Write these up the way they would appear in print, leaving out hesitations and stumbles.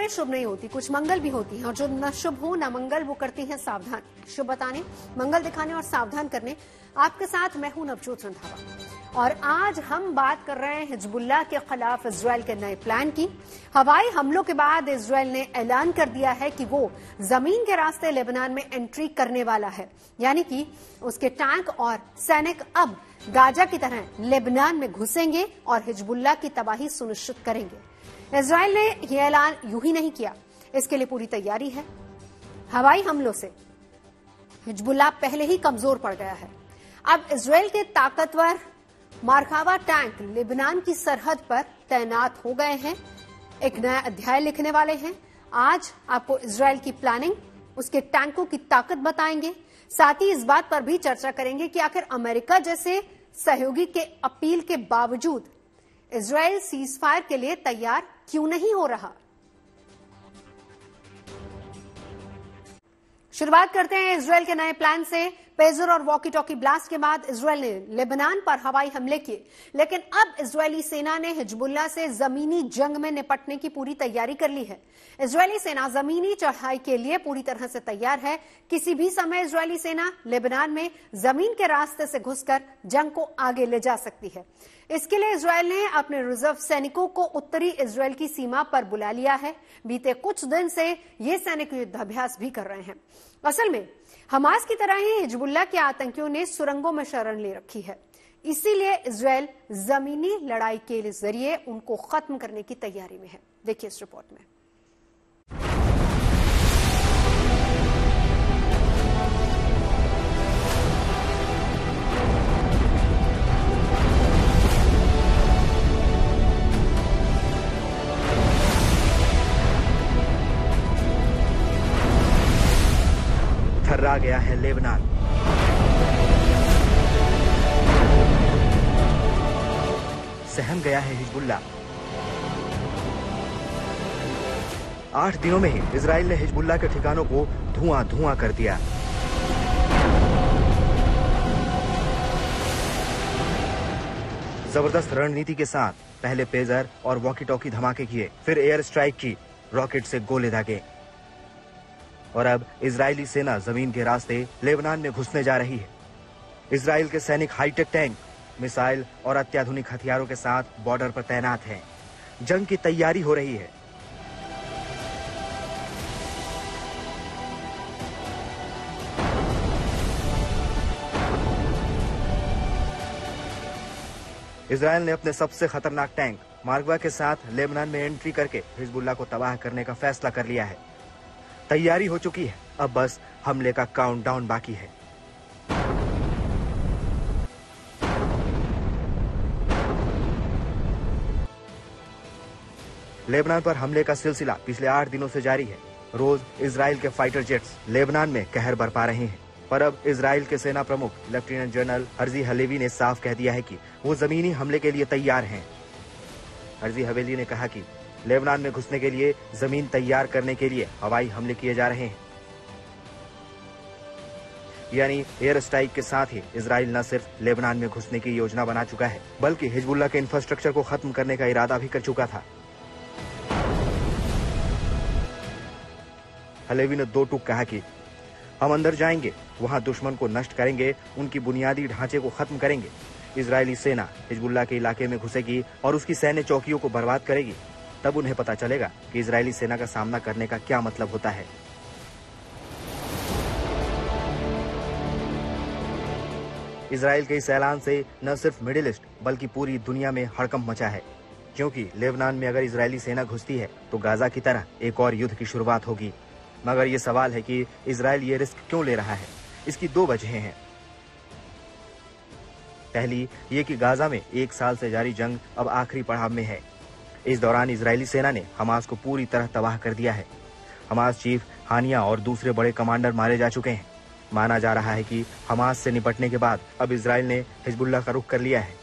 शुभ नहीं होती, कुछ मंगल भी होती हैं, और जो न शुभ हो न मंगल वो करती हैं सावधान। शुभ बताने, मंगल दिखाने और सावधान करने आपके साथ मैं हूं नवजोत रंधावा। और आज हम बात कर रहे हैं हिजबुल्लाह के खिलाफ इजराइल के नए प्लान की। हवाई हमलों के बाद इजराइल ने ऐलान कर दिया है कि वो जमीन के रास्ते लेबनान में एंट्री करने वाला है, यानी कि उसके टैंक और सैनिक अब गाजा की तरह लेबनान में घुसेंगे और हिजबुल्लाह की तबाही सुनिश्चित करेंगे। इजराइल ने यह ऐलान यूं ही नहीं किया, इसके लिए पूरी तैयारी है। हवाई हमलों से हिजबुल्लाह पहले ही कमजोर पड़ गया है। अब इजराइल के ताकतवर मारकावा टैंक लेबनान की सरहद पर तैनात हो गए हैं, एक नया अध्याय लिखने वाले हैं। आज आपको इजराइल की प्लानिंग, उसके टैंकों की ताकत बताएंगे, साथ ही इस बात पर भी चर्चा करेंगे कि आखिर अमेरिका जैसे सहयोगी के अपील के बावजूद इजराइल सीजफायर के लिए तैयार क्यों नहीं हो रहा। शुरुआत करते हैं इजराइल के नए प्लान से। पेजर और वॉकी टॉकी ब्लास्ट के बाद इजराइल ने लेबनान पर हवाई हमले किए, लेकिन अब इजरायली सेना ने हिजबुल्लाह से जमीनी जंग में निपटने की पूरी तैयारी कर ली है। इजरायली सेना जमीनी चढ़ाई के लिए पूरी तरह से तैयार है। किसी भी समय इजरायली सेना लेबनान में जमीन के रास्ते से घुसकर जंग को आगे ले जा सकती है। इसके लिए इजरायल ने अपने रिजर्व सैनिकों को उत्तरी इजरायल की सीमा पर बुला लिया है। बीते कुछ दिन से ये सैनिक युद्धाभ्यास भी कर रहे हैं। असल में हमास की तरह ही हिजबुल्लाह के आतंकियों ने सुरंगों में शरण ले रखी है, इसीलिए इजरायल जमीनी लड़ाई के जरिए उनको खत्म करने की तैयारी में है। देखिए इस रिपोर्ट में। थर्रा गया है लेबनान। सहम गया है हिजबुल्लाह। 8 दिनों में ही इजराइल ने हिजबुल्लाह के ठिकानों को धुआं धुआं कर दिया। जबरदस्त रणनीति के साथ पहले पेजर और वॉकी टॉकी धमाके किए, फिर एयर स्ट्राइक की, रॉकेट से गोले दागे, और अब इजरायली सेना जमीन के रास्ते लेबनान में घुसने जा रही है। इजराइल के सैनिक हाईटेक टैंक, मिसाइल और अत्याधुनिक हथियारों के साथ बॉर्डर पर तैनात हैं। जंग की तैयारी हो रही है। इजराइल ने अपने सबसे खतरनाक टैंक मार्कवा के साथ लेबनान में एंट्री करके हिजबुल्लाह को तबाह करने का फैसला कर लिया है। तैयारी हो चुकी है, अब बस हमले का काउंटडाउन बाकी है। लेबनान पर हमले का सिलसिला पिछले 8 दिनों से जारी है। रोज इजराइल के फाइटर जेट्स लेबनान में कहर बरपा रहे हैं, पर अब इजराइल के सेना प्रमुख लेफ्टिनेंट जनरल हर्जी हलेवी ने साफ कह दिया है कि वो जमीनी हमले के लिए तैयार हैं। हर्जी हवेली ने कहा कि लेबनान में घुसने के लिए जमीन तैयार करने के लिए हवाई हमले किए जा रहे हैं। यानी एयर स्ट्राइक के साथ ही इजराइल न सिर्फ लेबनान में घुसने की योजना बना चुका है, बल्कि हिजबुल्लाह के इंफ्रास्ट्रक्चर को खत्म करने का इरादा भी कर चुका था। हलेवी ने 2 टूक कहा कि हम अंदर जाएंगे, वहां दुश्मन को नष्ट करेंगे, उनकी बुनियादी ढांचे को खत्म करेंगे। इजरायली सेना हिजबुल्लाह के इलाके में घुसेगी और उसकी सैन्य चौकियों को बर्बाद करेगी। तब उन्हें पता चलेगा कि इजरायली सेना का सामना करने का क्या मतलब होता है। इजराइल के इस ऐलान से न सिर्फ मिडिल ईस्ट बल्कि पूरी दुनिया में हड़कंप मचा है, क्योंकि लेबनान में अगर इजरायली सेना घुसती है तो गाजा की तरह एक और युद्ध की शुरुआत होगी। मगर ये सवाल है कि इजराइल ये रिस्क क्यों ले रहा है। इसकी 2 वजहें हैं। पहली ये कि गाजा में 1 साल से जारी जंग अब आखिरी पड़ाव में है। इस दौरान इजरायली सेना ने हमास को पूरी तरह तबाह कर दिया है। हमास चीफ हानिया और दूसरे बड़े कमांडर मारे जा चुके हैं। माना जा रहा है कि हमास से निपटने के बाद अब इजराइल ने हिजबुल्लाह का रुख कर लिया है।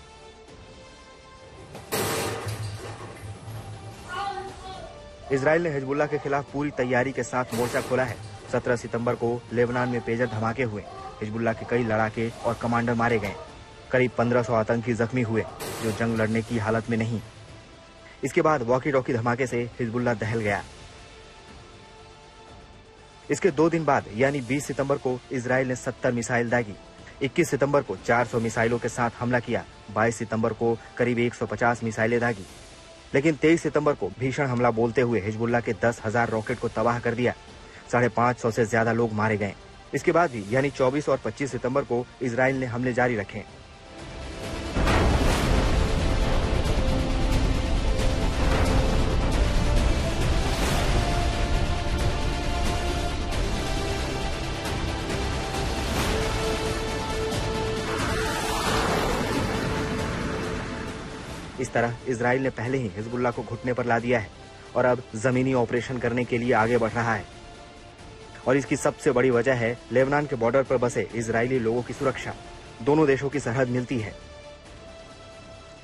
इजराइल ने हिजबुल्लाह के खिलाफ पूरी तैयारी के साथ मोर्चा खोला है। 17 सितंबर को लेबनान में पेजर धमाके हुए, हिजबुल्लाह के कई लड़ाके और कमांडर मारे गए। करीब 1500 आतंकी जख्मी हुए जो जंग लड़ने की हालत में नहीं। इसके बाद वॉकी टॉकी धमाके से हिजबुल्लाह दहल गया। इसके 2 दिन बाद यानी 20 सितंबर को इजराइल ने 70 मिसाइल दागी। 21 सितंबर को 400 मिसाइलों के साथ हमला किया। 22 सितंबर को करीब 150 मिसाइलें दागी। लेकिन 23 सितंबर को भीषण हमला बोलते हुए हिजबुल्लाह के 10,000 रॉकेट को तबाह कर दिया। 550 से ज्यादा लोग मारे गए। इसके बाद भी यानी 24 और 25 सितंबर को इजराइल ने हमले जारी रखे। इस तरह इजराइल ने पहले ही हिजबुल्लाह को घुटने पर ला दिया है और अब जमीनी ऑपरेशन करने के लिए आगे बढ़ रहा है। और इसकी सबसे बड़ी वजह है लेबनान के बॉर्डर पर बसे इजरायली लोगों की सुरक्षा। दोनों देशों की सरहद मिलती है।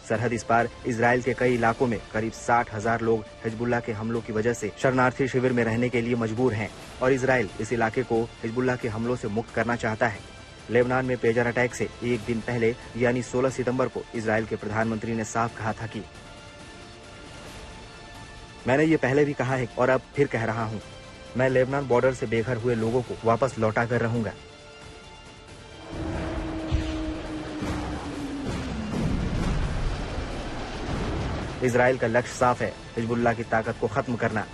सरहद इस पार इजराइल के कई इलाकों में करीब 60,000 लोग हिजबुल्लाह के हमलों की वजह से शरणार्थी शिविर में रहने के लिए मजबूर हैं और इजराइल इस इलाके को हिजबुल्लाह के हमलों से मुक्त करना चाहता है। लेबनान में पेजर अटैक से एक दिन पहले यानी 16 सितंबर को इजराइल के प्रधानमंत्री ने साफ कहा था कि मैंने ये पहले भी कहा है और अब फिर कह रहा हूं, मैं लेबनान बॉर्डर से बेघर हुए लोगों को वापस लौटा कर रहूंगा। इजराइल का लक्ष्य साफ है, हिजबुल्लाह की ताकत को खत्म करना,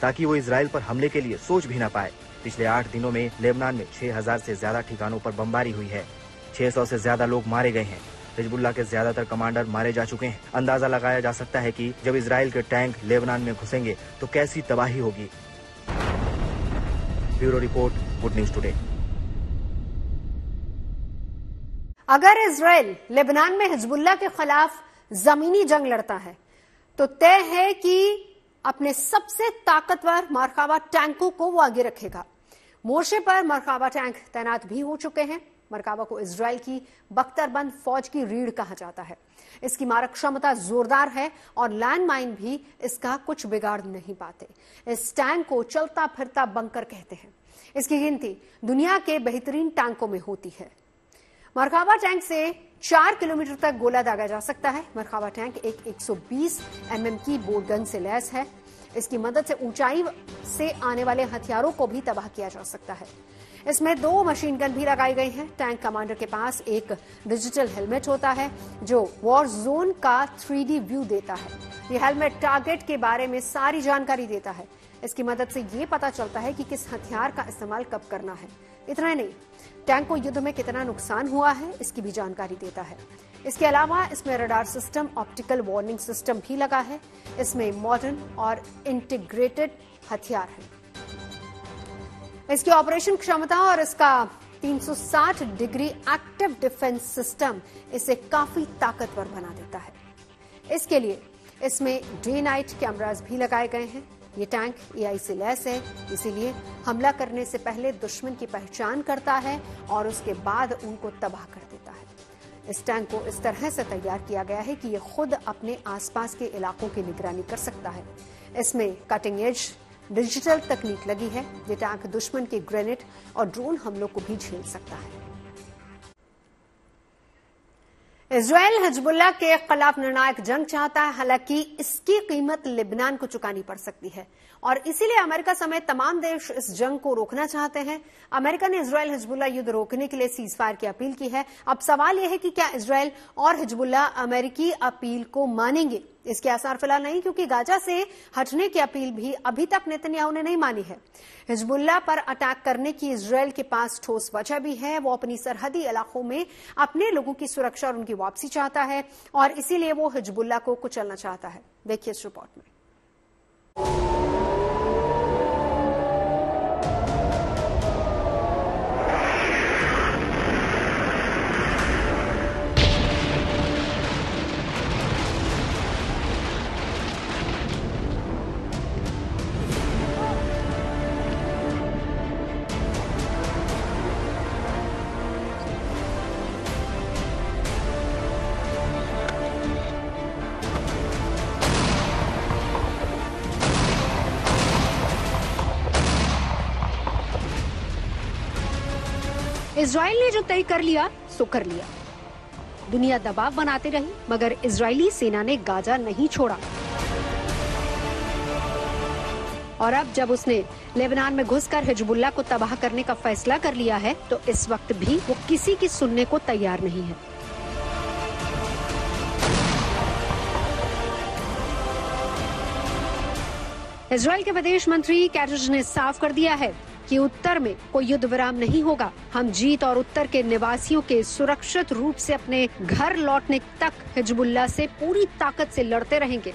ताकि वो इजराइल पर हमले के लिए सोच भी न पाए। पिछले 8 दिनों में लेबनान में 6,000 से ज्यादा ठिकानों पर बमबारी हुई है। 600 से ज्यादा लोग मारे गए हैं। हिजबुल्लाह के ज्यादातर कमांडर मारे जा चुके हैं। अंदाजा लगाया जा सकता है कि जब इजराइल के टैंक लेबनान में घुसेंगे तो कैसी तबाही होगी। Bureau report, good news today. अगर इजराइल लेबनान में हिजबुल्लाह के खिलाफ जमीनी जंग लड़ता है तो तय है कि अपने सबसे ताकतवर मरकाबा टैंकों को वो आगे रखेगा। मोर्चे पर मरकाबा टैंक तैनात भी हो चुके हैं। मरकाबा को इजराइल की बख्तरबंद फौज की रीढ़ कहा जाता है। इसकी मारक क्षमता जोरदार है और लैंड माइन भी इसका कुछ बिगाड़ नहीं पाते। इस टैंक को चलता फिरता बंकर कहते हैं। इसकी गिनती दुनिया के बेहतरीन टैंकों में होती है। मरकाबा टैंक से 4 किलोमीटर तक गोला दागा जा सकता है। मरकाबा टैंक एक 120 mm की बोर गन से लैस है। इसकी मदद से ऊंचाई से आने वाले हथियारों को भी तबाह किया जा सकता है। इसमें 2 मशीन गन भी लगाई गई हैं। टैंक कमांडर के पास एक डिजिटल हेलमेट होता है जो वॉर जोन का 3D व्यू देता है। यह हेलमेट टारगेट के बारे में सारी जानकारी देता है। इसकी मदद से ये पता चलता है कि किस हथियार का इस्तेमाल कब करना है। इतना ही नहीं, टैंक को युद्ध में कितना नुकसान हुआ है इसकी भी जानकारी देता है। इसके अलावा इसमें radar system, optical warning system भी लगा है। इसमें मॉडर्न और इंटीग्रेटेड हथियार है। इसकी ऑपरेशन क्षमता और इसका 360 डिग्री एक्टिव डिफेंस सिस्टम इसे काफी ताकतवर बना देता है। इसके लिए इसमें डे नाइट कैमरास भी लगाए गए हैं। ये टैंक AI से लैस है, इसीलिए हमला करने से पहले दुश्मन की पहचान करता है और उसके बाद उनको तबाह कर देता है। इस टैंक को इस तरह से तैयार किया गया है कि ये खुद अपने आसपास के इलाकों की निगरानी कर सकता है। इसमें कटिंग एज डिजिटल तकनीक लगी है। ये टैंक दुश्मन के ग्रेनेड और ड्रोन हमलों को भी झेल सकता है। इजराइल हिजबुल्लाह के खिलाफ निर्णायक जंग चाहता है, हालांकि इसकी कीमत लेबनान को चुकानी पड़ सकती है और इसीलिए अमेरिका समेत तमाम देश इस जंग को रोकना चाहते हैं। अमेरिका ने इजराइल हिजबुल्लाह युद्ध रोकने के लिए सीजफायर की अपील की है। अब सवाल यह है कि क्या इजराइल और हिजबुल्लाह अमेरिकी अपील को मानेंगे। इसके आसार फिलहाल नहीं, क्योंकि गाजा से हटने की अपील भी अभी तक नेतन्याहू ने नहीं मानी है। हिजबुल्लाह पर अटैक करने की इजराइल के पास ठोस वजह भी है। वो अपनी सरहदी इलाकों में अपने लोगों की सुरक्षा और उनकी वापसी चाहता है और इसीलिए वो हिजबुल्लाह को कुचलना चाहता है। देखिए इस रिपोर्ट में। इजराइल ने जो तय कर लिया सो कर लिया। दुनिया दबाव बनाते रही मगर इजरायली सेना ने गाजा नहीं छोड़ा। और अब जब उसने लेबनान में घुसकर हिजबुल्लाह को तबाह करने का फैसला कर लिया है तो इस वक्त भी वो किसी की सुनने को तैयार नहीं है। इजराइल के विदेश मंत्री कैटज ने साफ कर दिया है कि उत्तर में कोई युद्ध विराम नहीं होगा। हम जीत और उत्तर के निवासियों के सुरक्षित रूप से अपने घर लौटने तक हिजबुल्लाह से पूरी ताकत से लड़ते रहेंगे।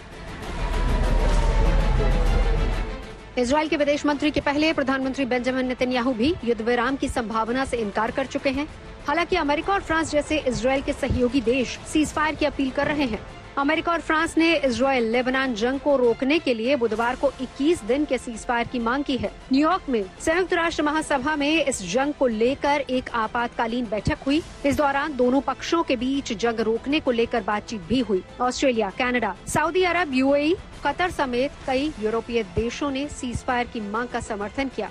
इजराइल के विदेश मंत्री के पहले प्रधानमंत्री बेंजामिन नेतन्याहू भी युद्ध विराम की संभावना से इनकार कर चुके हैं। हालांकि अमेरिका और फ्रांस जैसे इजराइल के सहयोगी देश सीज फायर की अपील कर रहे हैं। अमेरिका और फ्रांस ने इजराइल लेबनान जंग को रोकने के लिए बुधवार को 21 दिन के सीज फायर की मांग की है। न्यूयॉर्क में संयुक्त राष्ट्र महासभा में इस जंग को लेकर एक आपातकालीन बैठक हुई। इस दौरान दोनों पक्षों के बीच जंग रोकने को लेकर बातचीत भी हुई। ऑस्ट्रेलिया, कनाडा, सऊदी अरब, यूएई, कतर समेत कई यूरोपीय देशों ने सीज फायर की मांग का समर्थन किया।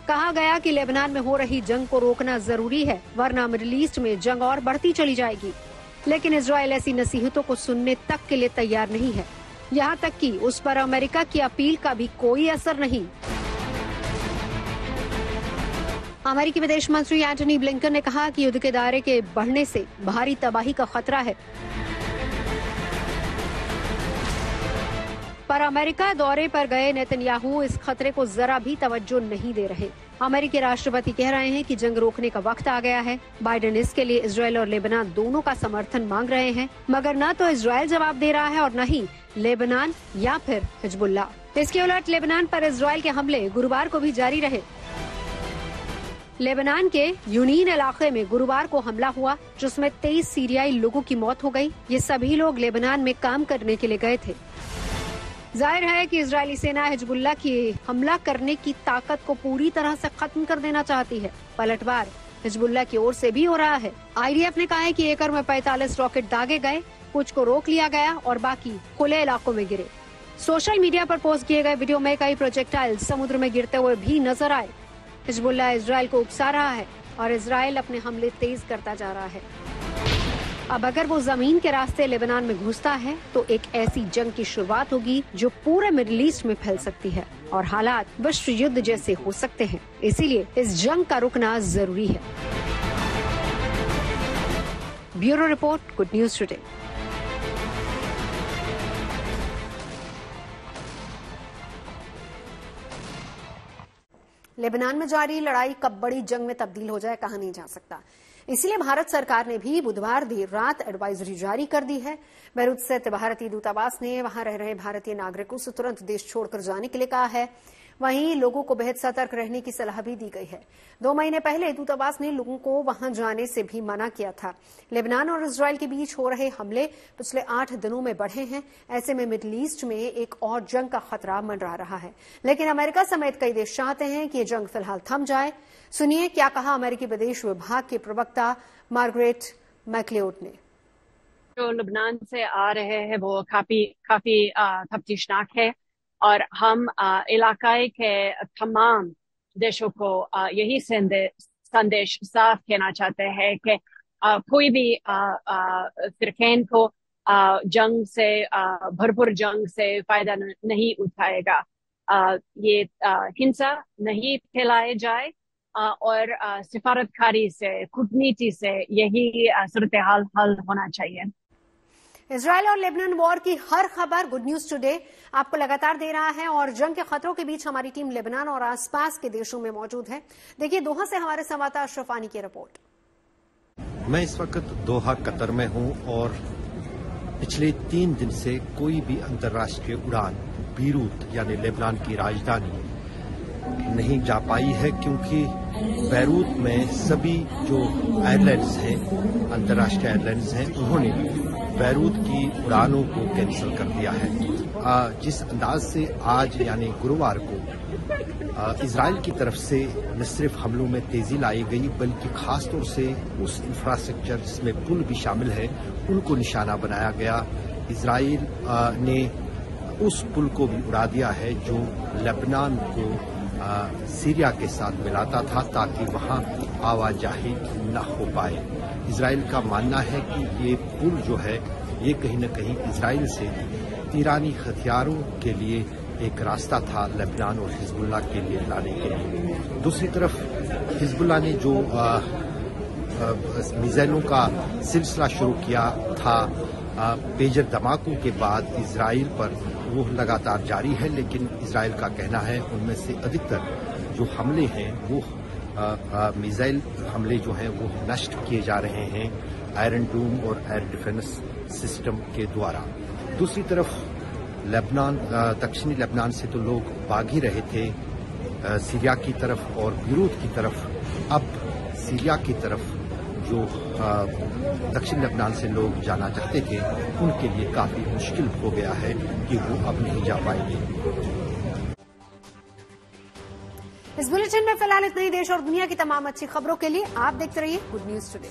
कहा गया कि लेबनान में हो रही जंग को रोकना जरूरी है, वरना मिडिल ईस्ट में जंग और बढ़ती चली जाएगी। लेकिन इजराइल ऐसी नसीहतों को सुनने तक के लिए तैयार नहीं है। यहाँ तक कि उस पर अमेरिका की अपील का भी कोई असर नहीं। अमेरिकी विदेश मंत्री एंटनी ब्लिंकन ने कहा कि युद्ध के दायरे के बढ़ने से भारी तबाही का खतरा है। पर अमेरिका दौरे पर गए नेतन्याहू इस खतरे को जरा भी तवज्जो नहीं दे रहे। अमेरिकी राष्ट्रपति कह रहे हैं कि जंग रोकने का वक्त आ गया है। बाइडेन इसके लिए इजराइल और लेबनान दोनों का समर्थन मांग रहे हैं, मगर न तो इजराइल जवाब दे रहा है और न ही लेबनान या फिर हिजबुल्लाह। इसके उलट लेबनान पर इजराइल के हमले गुरुवार को भी जारी रहे। लेबनान के यूनीन इलाके में गुरुवार को हमला हुआ, जिसमें 23 सीरियाई लोगों की मौत हो गई। ये सभी लोग लेबनान में काम करने के लिए गए थे। जाहिर है कि इजरायली सेना हिजबुल्लाह की हमला करने की ताकत को पूरी तरह से खत्म कर देना चाहती है। पलटवार हिजबुल्लाह की ओर से भी हो रहा है। आईडीएफ ने कहा है कि एकड़ में 45 रॉकेट दागे गए, कुछ को रोक लिया गया और बाकी खुले इलाकों में गिरे। सोशल मीडिया पर पोस्ट किए गए वीडियो में कई प्रोजेक्टाइल समुद्र में गिरते हुए भी नजर आए। हिजबुल्लाह इजराइल को उकसा रहा है और इजराइल अपने हमले तेज करता जा रहा है। अब अगर वो जमीन के रास्ते लेबनान में घुसता है तो एक ऐसी जंग की शुरुआत होगी जो पूरे मिडिल ईस्ट में फैल सकती है और हालात विश्व युद्ध जैसे हो सकते हैं। इसीलिए इस जंग का रुकना जरूरी है। Bureau report, good news today. Lebanon में जारी लड़ाई कब बड़ी जंग में तब्दील हो जाए कहा नहीं जा सकता। इसलिए भारत सरकार ने भी बुधवार देर रात एडवाइजरी जारी कर दी है। बैरूत स्थित भारतीय दूतावास ने वहां रह रहे भारतीय नागरिकों से तुरंत देश छोड़कर जाने के लिए कहा है। वहीं लोगों को बेहद सतर्क रहने की सलाह भी दी गई है। 2 महीने पहले दूतावास ने लोगों को वहां जाने से भी मना किया था। लेबनान और इजराइल के बीच हो रहे हमले पिछले 8 दिनों में बढ़े हैं। ऐसे में मिडिल ईस्ट में एक और जंग का खतरा मंडरा रहा है। लेकिन अमेरिका समेत कई देश चाहते हैं कि ये जंग फिलहाल थम जाए। सुनिए क्या कहा अमेरिकी विदेश विभाग के प्रवक्ता मार्गरेट मैक्लेओड ने। जो लेबनान से आ रहे हैं वो काफी तफ्तीशनाक है और हम इलाकाई के तमाम देशों को यही संदेश साफ कहना चाहते हैं कि कोई भी फिरकैन को जंग से भरपूर जंग से फायदा नहीं उठाएगा। ये हिंसा नहीं फैलाए जाए और सिफारतकारी से, कूटनीति से यही सूरत हाल हल होना चाहिए। इजराइल और लेबनान वॉर की हर खबर गुड न्यूज टुडे आपको लगातार दे रहा है और जंग के खतरों के बीच हमारी टीम लेबनान और आसपास के देशों में मौजूद है। देखिए दोहा से हमारे संवाददाता अशरफ आनी की रिपोर्ट। मैं इस वक्त दोहा कतर में हूं और पिछले 3 दिन से कोई भी अंतर्राष्ट्रीय उड़ान बीरूत यानी लेबनान की राजधानी नहीं जा पाई है, क्योंकि बैरूत में सभी जो एयरलाइंस हैं, अंतर्राष्ट्रीय एयरलाइंस हैं, उन्होंने बैरूत की उड़ानों को कैंसिल कर दिया है। जिस अंदाज से आज यानी गुरुवार को इजराइल की तरफ से न सिर्फ हमलों में तेजी लाई गई बल्कि खासतौर से उस इंफ्रास्ट्रक्चर जिसमें पुल भी शामिल है उनको निशाना बनाया गया। इजराइल ने उस पुल को भी उड़ा दिया है जो लेबनान को सीरिया के साथ मिलाता था ताकि वहां आवाजाही न हो पाए। इजराइल का मानना है कि ये पुल जो है ये कहीं न कहीं इजराइल से ईरानी हथियारों के लिए एक रास्ता था लेबनान और हिजबुल्लाह के लिए लाने के लिए। दूसरी तरफ हिजबुल्लाह ने जो मिसाइलों का सिलसिला शुरू किया था पेजर धमाकों के बाद इजराइल पर, वो लगातार जारी है, लेकिन इजराइल का कहना है उनमें से अधिकतर जो हमले हैं वो मिसाइल हमले जो हैं वो नष्ट किए जा रहे हैं आयरन डूम और एयर डिफेंस सिस्टम के द्वारा। दूसरी तरफ लेबनान, दक्षिणी लेबनान से तो लोग भाग ही रहे थे सीरिया की तरफ और बीरूत की तरफ। अब सीरिया की तरफ जो दक्षिण लेबनान से लोग जाना चाहते थे उनके लिए काफी मुश्किल हो गया है कि वो अब नहीं जा पाएंगे। इस बुलेटिन में फिलहाल इतना ही। देश और दुनिया की तमाम अच्छी खबरों के लिए आप देखते रहिए गुड न्यूज टुडे।